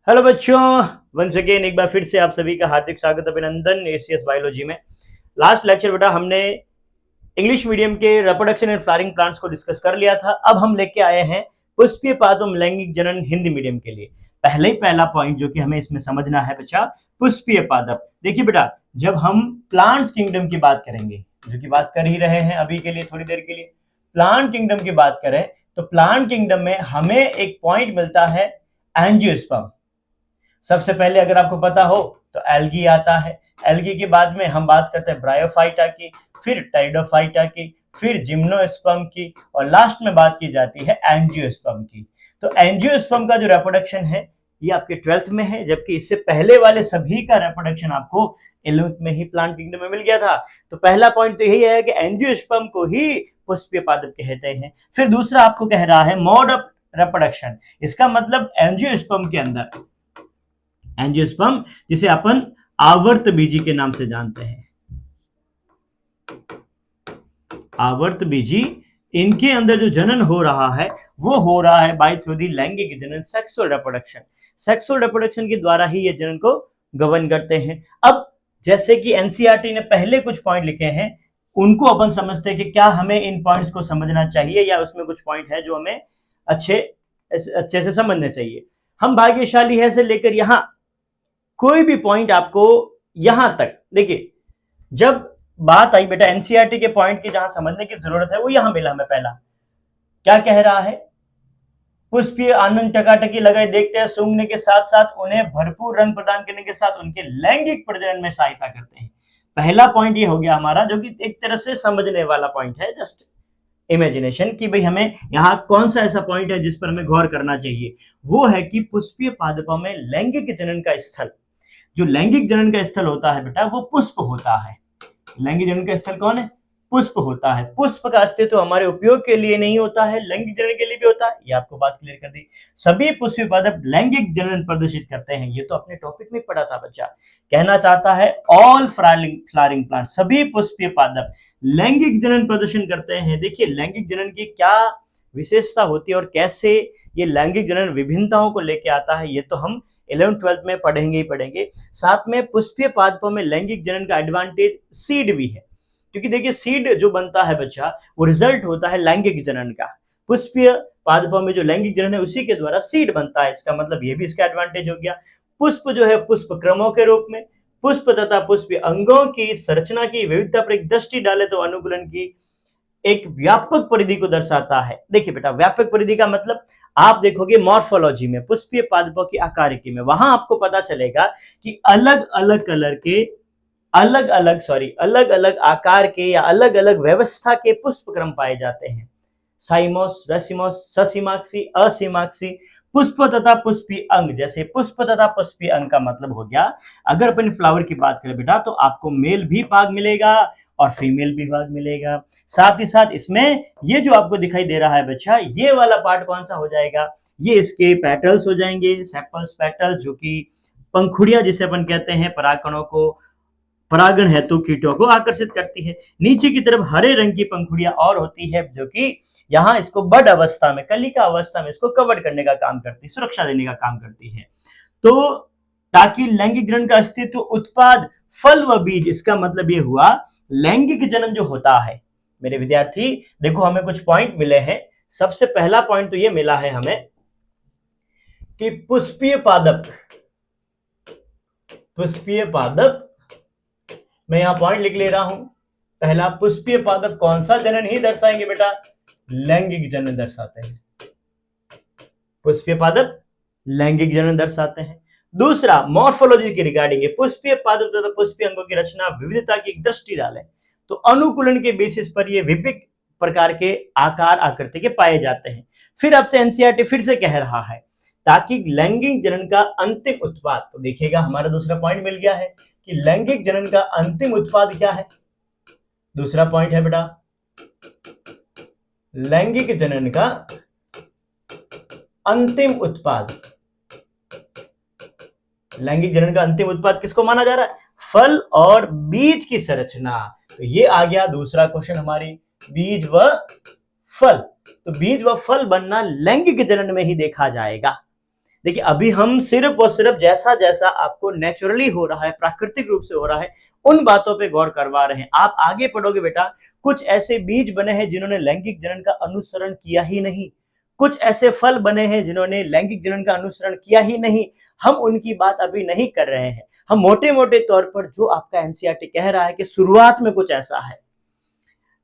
Hello बच्चों, once again एक बार फिर से आप सभी का हार्दिक स्वागत अभिनंदन एसीएस बायोलॉजी में। लास्ट लेक्चर बेटा हमने इंग्लिश मीडियम के रिप्रोडक्शन एंड फ्लावरिंग प्लांट्स को डिस्कस कर लिया था। अब हम लेके आए हैं पुष्पीय पादप लैंगिक जनन हिंदी मीडियम के लिए। पहला पॉइंट जो कि हमें इसमें समझना है बच्चा, पुष्पीय पादप। देखिए बेटा, जब हम प्लांट किंगडम की बात करेंगे, जो कि बात कर ही रहे हैं अभी के लिए, थोड़ी देर के लिए प्लांट किंगडम की बात करें तो प्लांट किंगडम में हमें एक पॉइंट मिलता है एंजियोस्पर्म। सबसे पहले अगर आपको पता हो तो एल्गी आता है। एल्गी के बाद में हम बात करते हैं ब्रायोफाइटा की, फिर टेरिडोफाइटा की, फिर जिम्नोस्पर्म की, और लास्ट में बात की जाती है एंजियोस्पर्म की। तो एंजियोस्पर्म का जो रिप्रोडक्शन है ये आपके 12th में है, जबकि इससे पहले वाले सभी का रिप्रोडक्शन आपको 11th में ही प्लांट किंगडम में मिल गया था। तो पहला पॉइंट तो यही है कि एंजियोस्पर्म को ही पुष्पीय पादप कहते हैं। फिर दूसरा आपको कह रहा है मोड ऑफ रिप्रोडक्शन। इसका मतलब एंजियोस्पर्म के अंदर, एंजियोस्पर्म जिसे अपन आवर्त बीजी के नाम से जानते हैं, आवर्त बीजी, इनके अंदर जो जनन हो रहा है वो हो रहा है बाय थ्रू दी लैंगिक जनन, सेक्सुअल रिप्रोडक्शन। सेक्सुअल रिप्रोडक्शन के द्वारा ही ये जनन को गवर्न करते हैं। अब जैसे कि एनसीईआरटी ने पहले कुछ पॉइंट लिखे हैं, उनको अपन समझते हैं कि क्या हमें इन पॉइंट्स को समझना चाहिए या उसमें कुछ पॉइंट है जो हमें अच्छे से समझने चाहिए। हम भाग्यशाली है से लेकर यहां कोई भी पॉइंट आपको यहां तक, देखिए जब बात आई बेटा एनसीईआरटी के पॉइंट की जहां समझने की जरूरत है वो यहां मिला हमें। पहला क्या कह रहा है, पुष्पीय आनंद टकाटकी लगाए देखते हैं, सूंघने के साथ साथ उन्हें भरपूर रंग प्रदान करने के साथ उनके लैंगिक प्रजनन में सहायता करते हैं। पहला पॉइंट ये हो गया हमारा, जो कि एक तरह से समझने वाला पॉइंट है, जस्ट इमेजिनेशन की भाई हमें यहाँ कौन सा ऐसा पॉइंट है जिस पर हमें गौर करना चाहिए। वो है कि पुष्पीय पादपों में लैंगिक जनन का स्थल, जो लैंगिक जनन का स्थल होता है बेटा वो पुष्प होता है। लैंगिक जनन का स्थल कौन है? पुष्प होता है। पुष्प का अस्तित्व हमारे उपयोग के लिए नहीं होता है, लैंगिक जनन के लिए भी होता है। ये आपको बात क्लियर कर दी। सभी पुष्पीय पादप लैंगिक जनन प्रदर्शित करते हैं, ये तो अपने टॉपिक में पढ़ा था बच्चा। कहना चाहता है ऑल फ्लावरिंग प्लांट, सभी पुष्पीय पादप लैंगिक जनन प्रदर्शन करते हैं। देखिए लैंगिक जनन की क्या विशेषता होती है और कैसे ये लैंगिक जनन विभिन्नताओं को लेके आता है, ये तो हम 11th-12th में पढ़ेंगे ही पढ़ेंगे। साथ में पुष्पीय पादपों में लैंगिक जनन का एडवांटेज सीड भी है, क्योंकि देखिए सीड जो बनता है बच्चा वो रिजल्ट होता है लैंगिक जनन का। पुष्पीय पादपों में जो लैंगिक जनन है उसी के द्वारा सीड बनता है। इसका मतलब ये भी इसका एडवांटेज हो गया। पुष्प जो है पुष्प क्रमों के रूप में, पुष्प तथा पुष्पीय अंगों की संरचना की विविधता पर एक दृष्टि डाले तो अनुकूलन की एक व्यापक परिधि को दर्शाता है। देखिए बेटा व्यापक परिधि का मतलब आप देखोगे मॉर्फोलॉजी में, पुष्पीय पादपों की आकारिकी में, वहां आपको पता चलेगा कि अलग अलग कलर के, अलग अलग आकार के या अलग अलग व्यवस्था के पुष्प क्रम पाए जाते हैं। साइमोस, रेसिमोस, ससीमाक्सी, असीमाक्सी, पुष्प तथा पुष्पी अंग। जैसे पुष्प तथा पुष्पी अंग का मतलब हो गया, अगर अपन फ्लावर की बात करें बेटा तो आपको मेल भी भाग मिलेगा और फीमेल भी भाग मिलेगा। साथ ही साथ इसमें ये जो आपको दिखाई दे रहा है बच्चा, ये वाला पार्ट कौन सा हो जाएगा, ये इसके पेटल्स हो जाएंगे, सेपल्स, पेटल्स, जो कि पंखुड़ियां जिसे अपन कहते हैं, परागकणों को, परागण हेतु कीटों को आकर्षित करती है। नीचे की तरफ हरे रंग की पंखुड़ियां और होती है, जो कि यहाँ इसको बड अवस्था में, कलिका अवस्था में इसको कवर करने का काम करती है, सुरक्षा देने का काम करती है। तो ताकि लैंगिक जनन का अस्तित्व, उत्पाद, फल व बीज, इसका मतलब ये हुआ लैंगिक जनन जो होता है। मेरे विद्यार्थी देखो हमें कुछ पॉइंट मिले हैं। सबसे पहला पॉइंट तो ये मिला है हमें कि पुष्पीय पादप, पुष्पीय पादप, मैं यहां पॉइंट लिख ले रहा हूं। पहला, पुष्पीय पादप कौन सा जनन ही दर्शाएंगे बेटा? लैंगिक जनन दर्शाते हैं। पुष्पीय पादप लैंगिक जनन दर्शाते हैं। दूसरा, मॉर्फोलॉजी के रिगार्डिंग पुष्पीय पादप तथा पुष्पीय अंगों की रचना विविधता की दृष्टि डालें तो अनुकूलन के बेसिस पर ये विभिन्न प्रकार के आकार आकृति के पाए जाते हैं। फिर आपसे एनसीईआरटी फिर से कह रहा है ताकि लैंगिक जनन का अंतिम उत्पाद, तो देखिएगा हमारा दूसरा पॉइंट मिल गया है कि लैंगिक जनन का अंतिम उत्पाद क्या है। दूसरा पॉइंट है बेटा लैंगिक जनन का अंतिम उत्पाद। लैंगिक जनन का अंतिम उत्पाद किसको माना जा रहा है? फल और बीज की संरचना। तो ये आ गया दूसरा क्वेश्चन हमारी, बीज व फल। तो बीज व फल बनना लैंगिक जनन में ही देखा जाएगा। देखिए अभी हम सिर्फ और सिर्फ जैसा जैसा आपको नेचुरली हो रहा है, प्राकृतिक रूप से हो रहा है, उन बातों पे गौर करवा रहे हैं। आप आगे पढ़ोगे बेटा, कुछ ऐसे बीज बने हैं जिन्होंने लैंगिक जनन का अनुसरण किया ही नहीं, कुछ ऐसे फल बने हैं जिन्होंने लैंगिक जनन का अनुसरण किया ही नहीं। हम उनकी बात अभी नहीं कर रहे हैं। हम मोटे मोटे तौर पर जो आपका एनसीईआरटी कह रहा है कि शुरुआत में कुछ ऐसा है।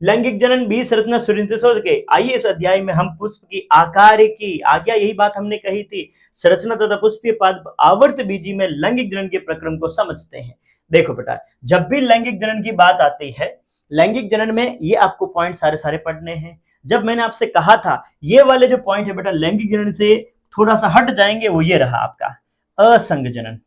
लैंगिक जनन बीज संरचना सुनिश्चित हो सके, आइए इस अध्याय में हम पुष्प की आकार की आज्ञा, यही बात हमने कही थी, संरचना तथा पुष्पीय पाद आवर्त बीजी में लैंगिक जनन के प्रक्रम को समझते हैं। देखो बेटा, जब भी लैंगिक जनन की बात आती है, लैंगिक जनन में ये आपको पॉइंट सारे सारे पढ़ने हैं। जब मैंने आपसे कहा था ये वाले जो पॉइंट है बेटा लैंगिक जनन से थोड़ा सा हट जाएंगे, वो ये रहा आपका असंग जनन।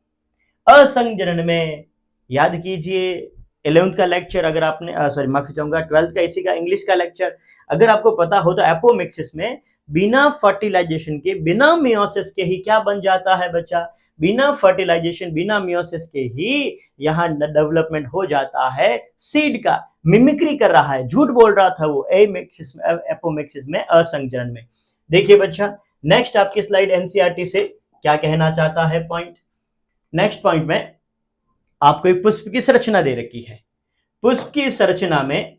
असंग जनन में याद कीजिए 11th का लेक्चर, अगर आपने सॉरी माफी चाहूंगा 12th का इसी का इंग्लिश का लेक्चर अगर आपको पता हो तो एपोमिक्सिस में बिना फर्टिलाइजेशन के, बिना मियोसिस के ही क्या बन जाता है बच्चा, बिना फर्टिलाइजेशन बिना मियोसिस के ही यहाँ डेवलपमेंट हो जाता है सीड का। मिमिक्री कर रहा है, झूठ बोल रहा था वो एमिक्सिस में, एपोमिक्सिस में, असंग जनन में। देखिए बच्चा, नेक्स्ट आपकी स्लाइड एनसीईआरटी से क्या कहना चाहता है पॉइंट। नेक्स्ट पॉइंट में आपको एक पुष्प की संरचना दे रखी है। पुष्प की संरचना में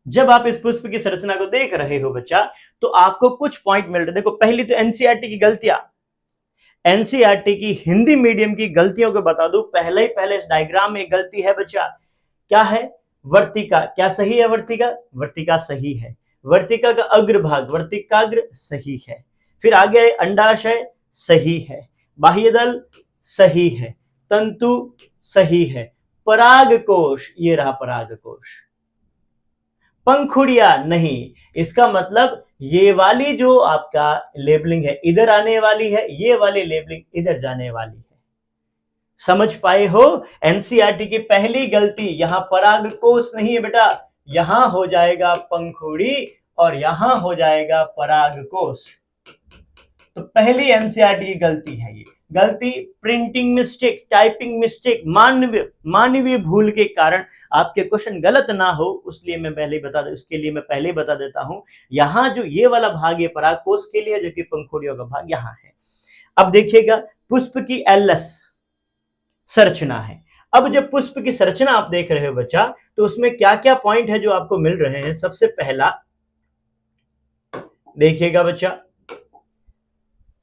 जब आप इस पुष्प की संरचना को देख रहे हो बच्चा, तो आपको कुछ पॉइंट मिल रहे। देखो पहली तो एनसीईआरटी की गलतियां, एनसीईआरटी की हिंदी मीडियम की गलतियों को बता दूं। पहले इस डायग्राम में एक गलती है बच्चा, क्या है, वर्तिका। क्या सही है वर्तिका? वर्तिका सही है। वर्तिका का अग्रभाग, वर्तिकाग्र सही है। फिर आगे अंडाशय सही है, बाह्यदल सही है, तंतु सही है, परागकोश, ये रहा परागकोश, पंखुड़िया नहीं। इसका मतलब ये वाली जो आपका लेबलिंग है इधर आने वाली है, ये वाली लेबलिंग इधर जाने वाली है। समझ पाए हो? एनसीईआरटी की पहली गलती, यहां परागकोश नहीं है बेटा, यहां हो जाएगा पंखुड़ी और यहां हो जाएगा परागकोश। तो पहली एनसीईआरटी की गलती है ये गलती, प्रिंटिंग मिस्टेक, टाइपिंग मिस्टेक, मानवीय भूल के कारण आपके क्वेश्चन गलत ना हो, उसलिए मैं पहले बता देता हूं। यहां जो ये वाला भाग है परागकोश के लिए, जो कि पंखुड़ियों का भाग यहां है। अब देखिएगा पुष्प की एलएस संरचना है। अब जब पुष्प की संरचना आप देख रहे हो बच्चा, तो उसमें क्या क्या पॉइंट है जो आपको मिल रहे हैं। सबसे पहला देखिएगा बच्चा,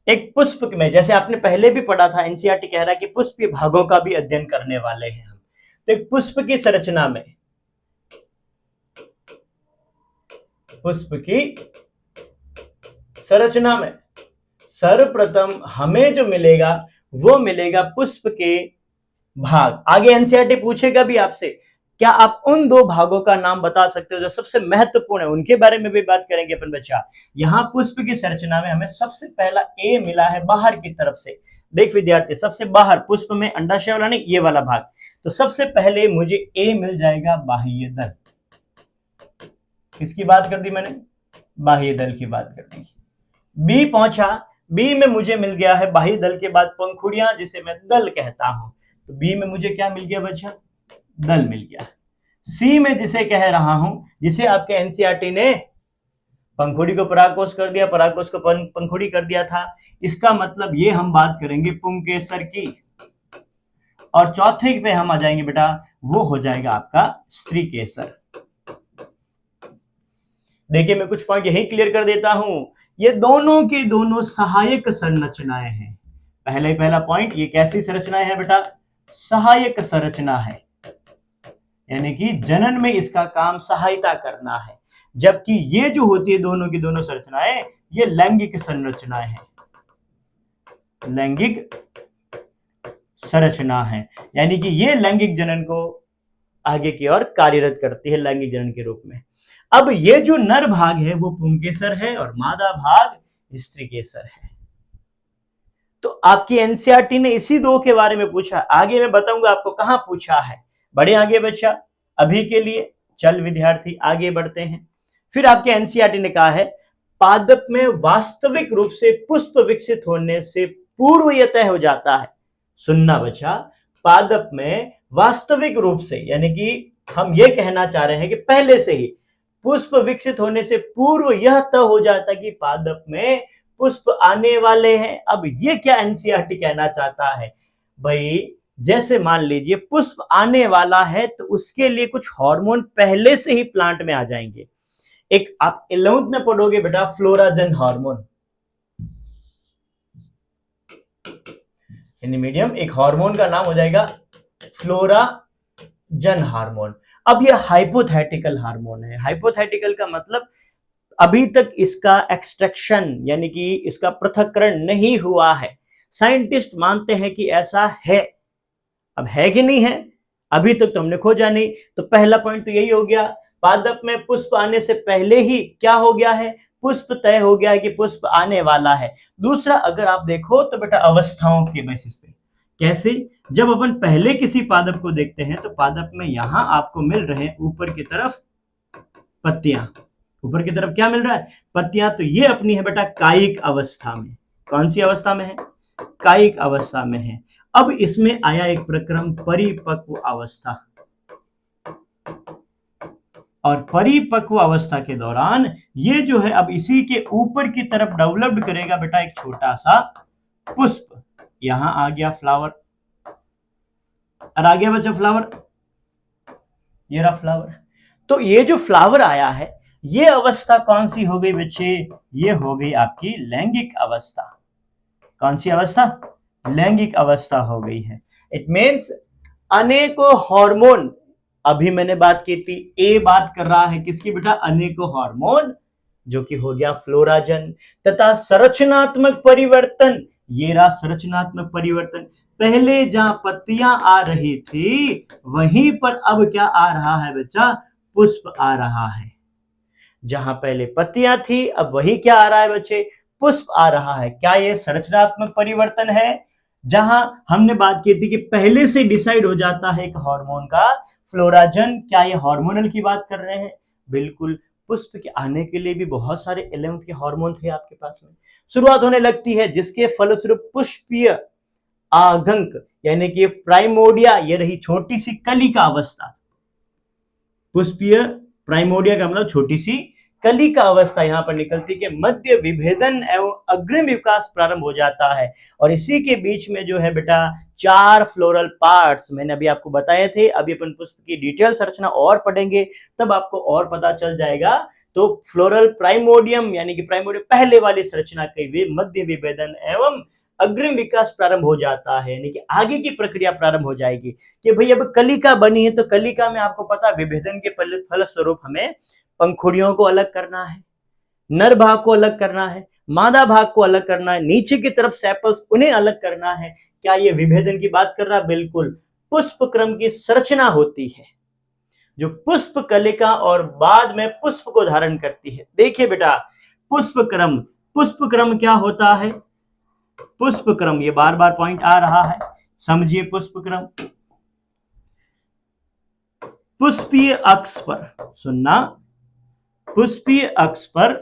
एक पुष्प में, जैसे आपने पहले भी पढ़ा था, एनसीईआरटी कह रहा है कि पुष्पीय भागों का भी अध्ययन करने वाले हैं हम। तो एक पुष्प की संरचना में, पुष्प की संरचना में सर्वप्रथम हमें जो मिलेगा वो मिलेगा पुष्प के भाग। आगे एनसीईआरटी पूछेगा भी आपसे, क्या आप उन दो भागों का नाम बता सकते हो जो सबसे महत्वपूर्ण है, उनके बारे में भी बात करेंगे अपन बच्चा। यहां पुष्प की संरचना में हमें सबसे पहला ए मिला है बाहर की तरफ से। देख विद्यार्थी, सबसे बाहर पुष्प में अंडाशय वाला नहीं, ये वाला भाग। तो सबसे पहले मुझे ए मिल जाएगा बाह्य दल। किसकी बात कर दी मैंने? बाह्य दल की बात कर दी। बी पहुंचा, बी में मुझे मिल गया है बाह्य दल के बाद पंखुड़ियां, जिसे मैं दल कहता हूं। तो बी में मुझे क्या मिल गया बच्चा? दल मिल गया। सी में जिसे कह रहा हूं, जिसे आपके एनसीईआरटी ने पंखुड़ी को परागकोश कर दिया, परागकोश को पंखुड़ी कर दिया था, इसका मतलब ये हम बात करेंगे पुंकेसर की। और चौथे पे हम आ जाएंगे बेटा, वो हो जाएगा आपका स्त्रीकेसर। देखिए मैं कुछ पॉइंट यही क्लियर कर देता हूं, ये दोनों के दोनों सहायक संरचनाएं हैं। पहला पॉइंट, ये कैसी संरचनाएं है बेटा? सहायक संरचना है, यानी कि जनन में इसका काम सहायता करना है। जबकि ये जो होती है दोनों की दोनों संरचनाएं, ये लैंगिक संरचनाएं हैं, लैंगिक संरचना है, यानी कि ये लैंगिक जनन को आगे की ओर कार्यरत करती है लैंगिक जनन के रूप में। अब ये जो नर भाग है वो पुंकेसर है और मादा भाग स्त्रीकेसर है। तो आपकी एनसीईआरटी ने इसी दो के बारे में पूछा। आगे मैं बताऊंगा आपको कहां पूछा है। बड़े आगे बच्चा, अभी के लिए चल विद्यार्थी आगे बढ़ते हैं। फिर आपके एनसीईआरटी ने कहा है पादप में वास्तविक रूप से पुष्प विकसित होने से पूर्व यह तय हो जाता है। सुनना बच्चा, पादप में वास्तविक रूप से, यानी कि हम ये कहना चाह रहे हैं कि पहले से ही पुष्प विकसित होने से पूर्व यह तय हो जाता है कि पादप में पुष्प आने वाले हैं। अब ये क्या एनसीईआरटी कहना चाहता है भाई, जैसे मान लीजिए पुष्प आने वाला है तो उसके लिए कुछ हार्मोन पहले से ही प्लांट में आ जाएंगे। एक आप 11th में पढ़ोगे बेटा फ्लोराजन हार्मोन, हिंदी मीडियम, एक हार्मोन का नाम हो जाएगा फ्लोराजन हार्मोन। अब ये हाइपोथेटिकल हार्मोन है। हाइपोथेटिकल का मतलब अभी तक इसका एक्सट्रैक्शन यानी कि इसका पृथक्करण नहीं हुआ है। साइंटिस्ट मानते हैं कि ऐसा है, अब है कि नहीं है अभी तक तो हमने खोजा नहीं। तो पहला पॉइंट तो यही हो गया, पादप में पुष्प आने से पहले ही क्या हो गया है, पुष्प तय हो गया है कि पुष्प आने वाला है। दूसरा अगर आप देखो तो बेटा अवस्थाओं के बेसिस पे, कैसे, जब अपन पहले किसी पादप को देखते हैं तो पादप में यहां आपको मिल रहे हैं ऊपर की तरफ पत्तियां, ऊपर की तरफ क्या मिल रहा है, पत्तियां। तो ये अपनी है बेटा कायिक अवस्था में। कौन सी अवस्था में है, कायिक अवस्था में है। अब इसमें आया एक प्रक्रम परिपक्व अवस्था, और परिपक्व अवस्था के दौरान ये जो है अब इसी के ऊपर की तरफ डेवलप करेगा बेटा एक छोटा सा पुष्प। यहां आ गया फ्लावर, और आ गया बच्चा फ्लावर, ये रहा फ्लावर। तो ये जो फ्लावर आया है ये अवस्था कौन सी हो गई बच्चे, ये हो गई आपकी लैंगिक अवस्था। कौन सी अवस्था, लैंगिक अवस्था हो गई है। इट मीन्स अनेकों हार्मोन, अभी मैंने बात की थी, ए बात कर रहा है किसकी बेटा, अनेकों हार्मोन, जो कि हो गया फ्लोराजन, तथा संरचनात्मक परिवर्तन, ये रहा संरचनात्मक परिवर्तन। पहले जहां पत्तियां आ रही थी वहीं पर अब क्या आ रहा है बच्चा, पुष्प आ रहा है। जहां पहले पत्तियां थी अब वही क्या आ रहा है बच्चे, पुष्प आ रहा है। क्या ये संरचनात्मक परिवर्तन है, जहां हमने बात की थी कि पहले से डिसाइड हो जाता है एक हार्मोन का फ्लोराजन, क्या ये हार्मोनल की बात कर रहे हैं, बिल्कुल। पुष्प के आने के लिए भी बहुत सारे 11th के हार्मोन थे आपके पास में। शुरुआत होने लगती है जिसके फलस्वरूप पुष्पीय आगंक यानी कि प्राइमोडिया, ये रही छोटी सी कली का अवस्था। पुष्पीय प्राइमोडिया का मतलब छोटी सी कली का अवस्था यहां पर निकलती है कि मध्य विभेदन एवं अग्रिम विकास प्रारंभ हो जाता है। और इसी के बीच में जो है बेटा 4 फ्लोरल पार्ट्स मैंने अभी आपको बताए थे। अभी अपन पुष्प की डिटेल संरचना और पढ़ेंगे तब आपको और पता चल जाएगा। तो फ्लोरल प्राइमोडियम यानी कि प्राइमोडियम पहले वाली संरचना के मध्य विभेदन एवं अग्रिम विकास प्रारंभ हो जाता है, यानी कि आगे की प्रक्रिया प्रारंभ हो जाएगी कि भाई अब कलिका बनी है तो कलिका में आपको पता विभेदन के फलस्वरूप हमें पंखुड़ियों को अलग करना है, नर भाग को अलग करना है, मादा भाग को अलग करना है, नीचे की तरफ सेपल्स उन्हें अलग करना है। क्या ये विभेदन की बात कर रहा है, बिल्कुल। पुष्प क्रम की संरचना होती है जो पुष्प कलिका और बाद में पुष्प को धारण करती है। देखिए बेटा पुष्प क्रम क्या होता है, पुष्प क्रम, ये बार बार पॉइंट आ रहा है, समझिए पुष्प क्रम। पुष्पीय अक्ष पर, सुनना, पुष्पीय अक्ष पर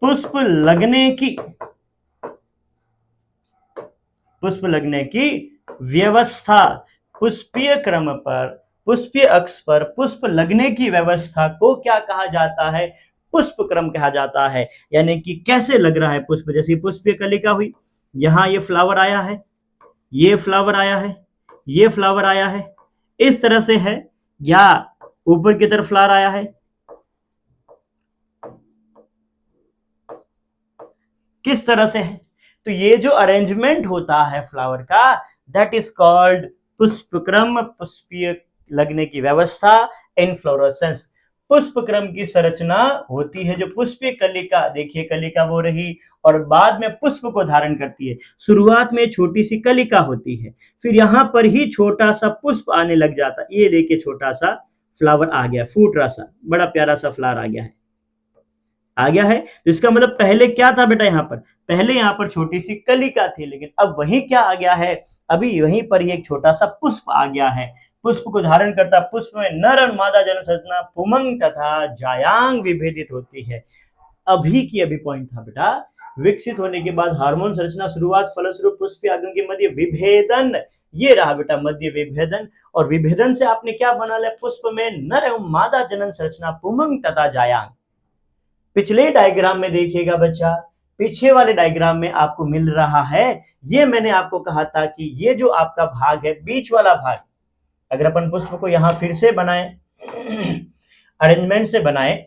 पुष्प लगने की व्यवस्था, पुष्पीय क्रम पर पुष्पीय अक्ष पर पुष्प लगने की व्यवस्था को क्या कहा जाता है, पुष्प क्रम कहा जाता है। यानी कि कैसे लग रहा है पुष्प, जैसे पुष्पीय कलिका हुई, यहां ये फ्लावर आया है, ये फ्लावर आया है, ये फ्लावर आया है, इस तरह से है, या ऊपर की तरफ फ्लावर आया है, किस तरह से है। तो ये जो अरेंजमेंट होता है फ्लावर का, दैट इज कॉल्ड पुष्पक्रम, पुष्पीय लगने की व्यवस्था, इनफ्लोरेसेंस। पुष्प क्रम की संरचना होती है जो पुष्पीय कलिका, देखिए कलिका वो रही, और बाद में पुष्प को धारण करती है। शुरुआत में छोटी सी कलिका होती है, फिर यहां पर ही छोटा सा पुष्प आने लग जाता है। ये देखिए छोटा सा फ्लावर आ गया, फूट रहा सा, बड़ा प्यारा सा फ्लावर आ गया है। तो इसका मतलब पहले क्या था बेटा, यहाँ पर पहले यहाँ पर छोटी सी कलिका थी, लेकिन अब वही क्या आ गया है, अभी वहीं पर ही एक छोटा सा पुष्प आ गया है। पुष्प को धारण करता पुष्प में नर और मादा जन संरचना पुमंग तथा जायांग विभेदित होती है। अभी की अभी पॉइंट था बेटा, विकसित होने के बाद हार्मोन संरचना शुरुआत फलस्वरूप पुष्पीय आगम के मध्य विभेदन, ये रहा बेटा मध्य विभेदन। और विभेदन से आपने क्या बना लिया, पुष्प में नर एवं मादा जनन संरचना पुमंग तथा जायांग। पिछले डायग्राम में देखिएगा बच्चा, पीछे वाले डायग्राम में आपको मिल रहा है, ये मैंने आपको कहा था कि ये जो आपका भाग है, बीच वाला भाग, अगर अपन पुष्प को यहां फिर से बनाए, अरेंजमेंट से बनाए,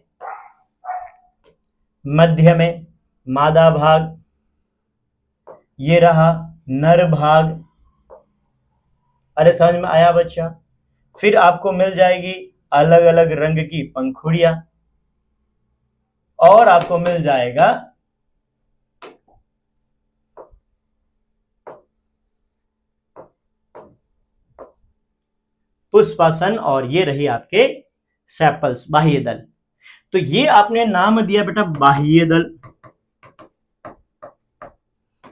मध्य में मादा भाग, ये रहा नर भाग। अरे समझ में आया बच्चा? फिर आपको मिल जाएगी अलग अलग रंग की पंखुड़ियां, और आपको मिल जाएगा पुष्पासन, और ये रही आपके सेपल्स, बाह्य दल। तो ये आपने नाम दिया बेटा बाह्य दल,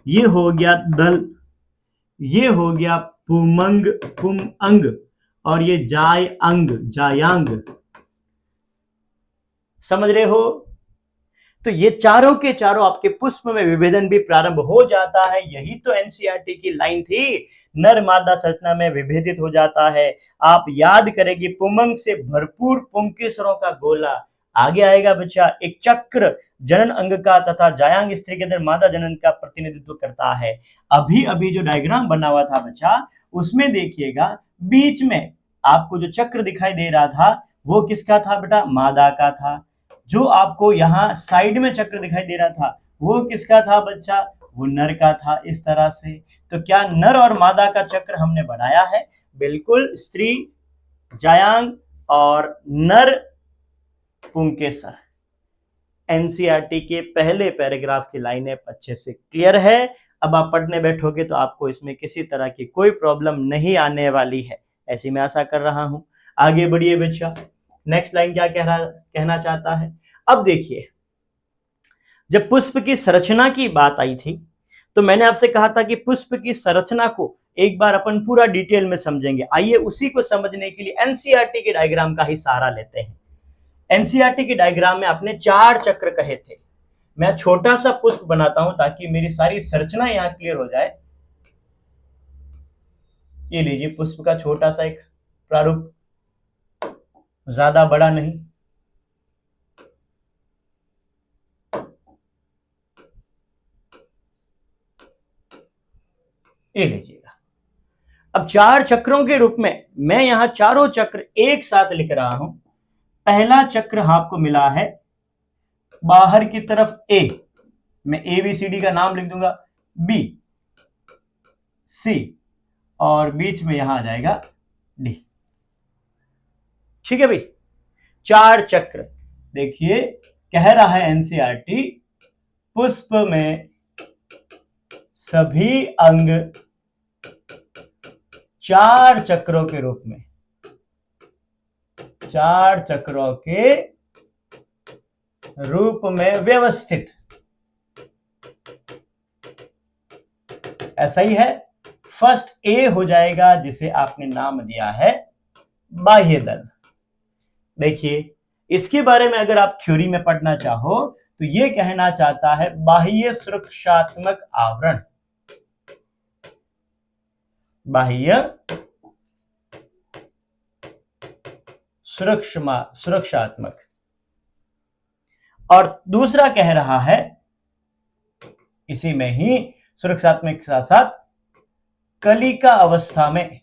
ये हो गया दल, ये हो गया पुमंग पुमअंग, और ये जायांग जायांग। समझ रहे हो? तो ये चारों के चारों आपके पुष्प में विभेदन भी प्रारंभ हो जाता है। यही तो एनसीईआरटी की लाइन थी, नर मादा संरचना में विभेदित हो जाता है। आप याद करेंगे पुमंग से भरपूर पुंकेसरों का गोला। आगे आएगा बच्चा, एक चक्र जनन अंग का तथा जायांग स्त्री के अंदर मादा जनन का प्रतिनिधित्व करता है। अभी अभी जो डायग्राम बना हुआ था बच्चा, उसमें देखिएगा बीच में आपको जो चक्र दिखाई दे रहा था, वो किसका था बेटा? मादा का था। जो आपको यहाँ साइड में चक्र दिखाई दे रहा था, वो किसका था बच्चा? वो नर का था। इस तरह से तो क्या नर और मादा का चक्र हमने बनाया है? बिल्कुल, स्त्री जायांग और नर पुंकेसर। एनसीईआरटी के पहले पैराग्राफ की लाइनें अच्छे से क्लियर है। अब आप पढ़ने बैठोगे तो आपको इसमें किसी तरह की कोई प्रॉब्लम नहीं आने वाली है, ऐसी मैं आशा कर रहा हूं। आगे बढ़िए बच्चा, नेक्स्ट लाइन क्या कहना चाहता है? अब देखिए, जब पुष्प की संरचना की बात आई थी, तो मैंने आपसे कहा था कि पुष्प की संरचना को एक बार अपन पूरा डिटेल में समझेंगे। आइए उसी को समझने के लिए एनसीईआरटी के डायग्राम का ही सहारा लेते हैं। एनसीईआरटी के डायग्राम में आपने 4 चक्र कहे थे। मैं छोटा सा पुष्प बनाता हूं ताकि मेरी सारी संरचना यहां क्लियर हो जाए। ये लीजिए पुष्प का छोटा सा एक प्रारूप, ज्यादा बड़ा नहीं। ये लीजिएगा। अब 4 चक्रों के रूप में मैं यहां चारों चक्र एक साथ लिख रहा हूं। पहला चक्र आपको मिला है बाहर की तरफ ए, मैं ABCD का नाम लिख दूंगा, B C, और बीच में यहां आ जाएगा D। ठीक है भाई, 4 चक्र। देखिए कह रहा है एनसीईआरटी, पुष्प में सभी अंग 4 चक्रों के रूप में, 4 चक्रों के रूप में व्यवस्थित। ऐसा ही है। फर्स्ट ए हो जाएगा जिसे आपने नाम दिया है बाह्य दल। देखिए इसके बारे में अगर आप थ्योरी में पढ़ना चाहो तो ये कहना चाहता है बाह्य सुरक्षात्मक आवरण, बाह्य सुरक्षात्मक। और दूसरा कह रहा है इसी में ही सुरक्षात्मक के साथ साथ कलिका अवस्था में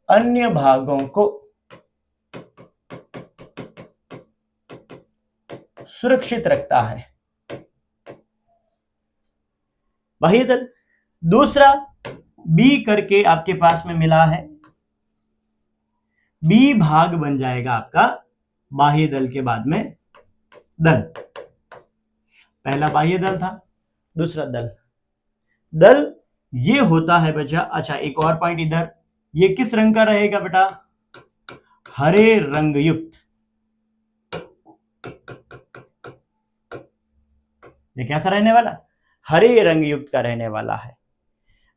अन्य भागों को सुरक्षित रखता है, बाह्य दल। दूसरा बी करके आपके पास में मिला है, बी भाग बन जाएगा आपका बाह्य दल के बाद में दल। पहला बाह्य दल था, दूसरा दल। दल ये होता है बच्चा, अच्छा एक और पॉइंट इधर, ये किस रंग का रहेगा बेटा? हरे रंग युक्त। ये कैसा रहने वाला? हरे रंग युक्त का रहने वाला है।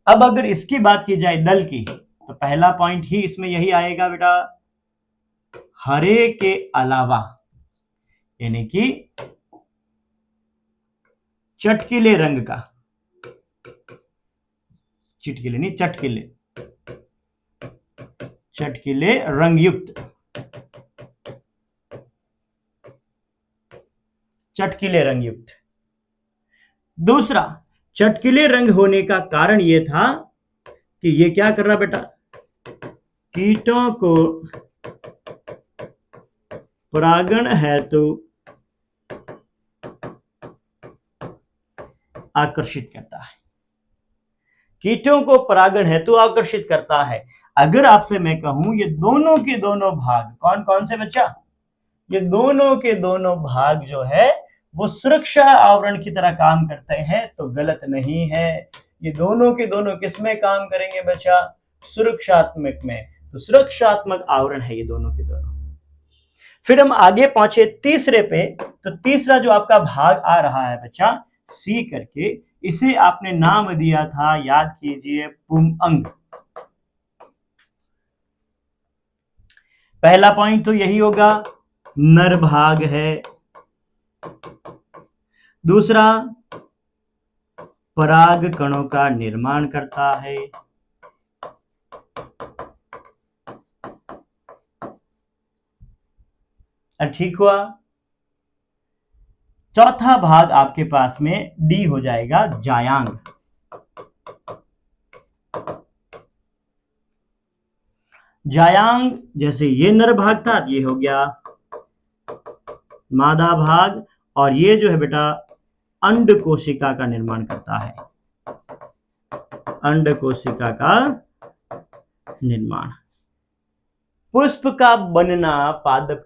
अब अगर इसकी बात की जाए दल की, तो पहला पॉइंट ही इसमें यही आएगा बेटा, हरे के अलावा, यानी कि चटकीले रंग का, चिटकीले नहीं चटकीले, चटकीले रंग युक्त चटकीले रंग युक्त। दूसरा, चटकीले रंग होने का कारण यह था कि ये क्या कर रहा बेटा, कीटों को परागण हेतु आकर्षित करता है, कीटों को परागण हेतु आकर्षित करता है। अगर आपसे मैं कहूं ये दोनों के दोनों भाग कौन कौन से बच्चा, ये दोनों के दोनों भाग जो है वो सुरक्षा आवरण की तरह काम करते हैं, तो गलत नहीं है। ये दोनों के दोनों किसमें काम करेंगे बच्चा, सुरक्षात्मक में, तो सुरक्षात्मक आवरण है ये दोनों के दोनों। फिर हम आगे पहुंचे तीसरे पे, तो तीसरा जो आपका भाग आ रहा है बच्चा सी करके, इसे आपने नाम दिया था, याद कीजिए, पुंअंग। पहला पॉइंट तो यही होगा, नर भाग है। दूसरा, पराग कणों का निर्माण करता है। ठीक हुआ। चौथा भाग आपके पास में डी हो जाएगा, जायांग। जायांग जैसे ये नर भाग था, ये हो गया मादा भाग, और ये जो है बेटा अंड कोशिका का निर्माण करता है, अंड कोशिका का निर्माण। पुष्प का बनना पादप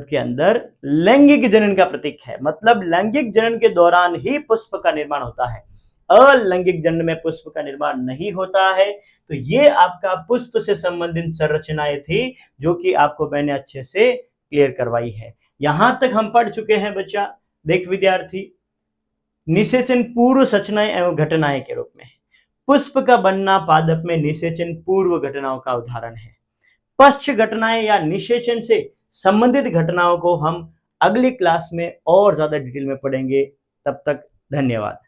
के अंदर लैंगिक जनन का प्रतीक है, मतलब लैंगिक जनन के दौरान ही पुष्प का निर्माण होता है, अलैंगिक जनन में पुष्प का निर्माण नहीं होता है। तो ये आपका पुष्प से संबंधित संरचनाएं थी जो कि आपको मैंने अच्छे से क्लियर करवाई है। यहां तक हम पढ़ चुके हैं बच्चा। देख विद्यार्थी, निषेचन पूर्व संरचनाएं एवं घटनाएं के रूप में पुष्प का बनना पादप में निषेचन पूर्व घटनाओं का उदाहरण है। पश्च घटनाएं या निषेचन से संबंधित घटनाओं को हम अगली क्लास में और ज्यादा डिटेल में पढ़ेंगे। तब तक धन्यवाद।